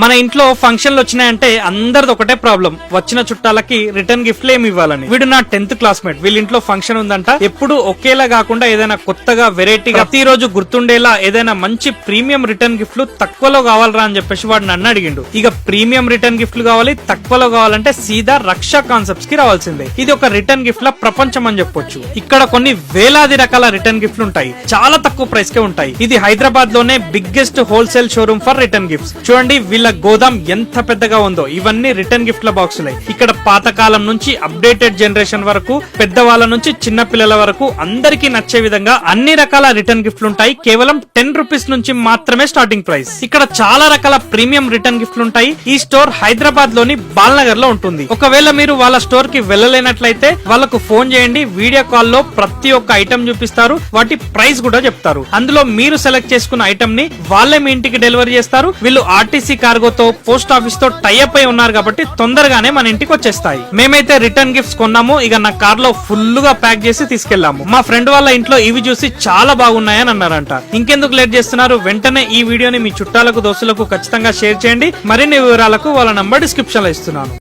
మన ఇంట్లో ఫంక్షన్లు వచ్చినాయంటే అందరిది ఒకటే ప్రాబ్లం, వచ్చిన చుట్టాలకి రిటర్న్ గిఫ్ట్లు ఏమి ఇవ్వాలని. వీడు నా 10th క్లాస్మేట్, వీళ్ళ ఇంట్లో ఫంక్షన్ ఉందంట. ఎప్పుడు ఒకేలా కాకుండా ఏదైనా కొత్తగా వెరైటీగా ప్రతిరోజు గుర్తుండేలా ఏదైనా మంచి ప్రీమియం రిటర్న్ గిఫ్ట్లు తక్కువలో కావాలరా అని చెప్పేసి వాడు నన్ను అడిగిండు. ఇక ప్రీమియం రిటర్న్ గిఫ్ట్లు కావాలి, తక్కువలో కావాలంటే సీదా రక్షా కాన్సెప్ట్స్ కి రావాల్సిందే. ఇది ఒక రిటర్న్ గిఫ్ట్ ల ప్రపంచం అని చెప్పొచ్చు. ఇక్కడ కొన్ని వేలాది రకాల రిటర్న్ గిఫ్ట్లు ఉంటాయి, చాలా తక్కువ ప్రైస్ కే ఉంటాయి. ఇది హైదరాబాద్ లోనే biggest wholesale showroom for return gifts. చూడండి వీళ్ళ గోదాం ఎంత పెద్దగా ఉందో. ఇవన్నీ రిటర్న్ గిఫ్ట్ల బాక్సులే. ఇక్కడ పాతకాలం నుంచి అప్డేటెడ్ జనరేషన్ వరకు, పెద్దవాళ్ళ నుంచి చిన్న పిల్లల వరకు అందరికీ నచ్చే విధంగా అన్ని రకాల రిటర్న్ గిఫ్ట్లు ఉంటాయి. కేవలం 10 రూపీస్ నుంచి మాత్రమే స్టార్టింగ్ ప్రైస్. ఇక్కడ చాలా రకాల ప్రీమియం రిటర్న్ గిఫ్ట్లు ఉంటాయి. ఈ స్టోర్ హైదరాబాద్ లోని బాల్నగర్ లో ఉంటుంది. ఒకవేళ మీరు వాళ్ళ స్టోర్ కి వెళ్ళలేనట్లయితే వాళ్ళకు ఫోన్ చేయండి. వీడియో కాల్ లో ప్రతి ఒక్క ఐటమ్ చూపిస్తారు, వాటి ప్రైస్ కూడా చెప్తారు. అందులో మీరు సెలెక్ట్ చేసుకున్న ఐటమ్ ని వాళ్ళే మీ ఇంటికి డెలివరీ చేస్తారు. వీళ్ళు ఆర్టీసీ కార్గోతో, పోస్ట్ ఆఫీస్ తో టైఅప్ అయి ఉన్నారు కాబట్టి తొందరగానే మన ఇంటికి వచ్చేస్తాయి. మేమైతే రిటర్న్ గిఫ్ట్స్ కొన్నాము. ఇక నా కార్ లో ఫుల్ గా ప్యాక్ చేసి తీసుకెళ్లాము. మా ఫ్రెండ్ వాళ్ళ ఇంట్లో ఇవి చూసి చాలా బాగున్నాయని అన్నారంట. ఇంకెందుకు లేట్ చేస్తున్నారు, వెంటనే ఈ వీడియోని మీ చుట్టాలకు, దోస్తులకు ఖచ్చితంగా షేర్ చేయండి. మరిన్ని వివరాలకు వాళ్ళ నంబర్ డిస్క్రిప్షన్ లో ఇస్తున్నాను.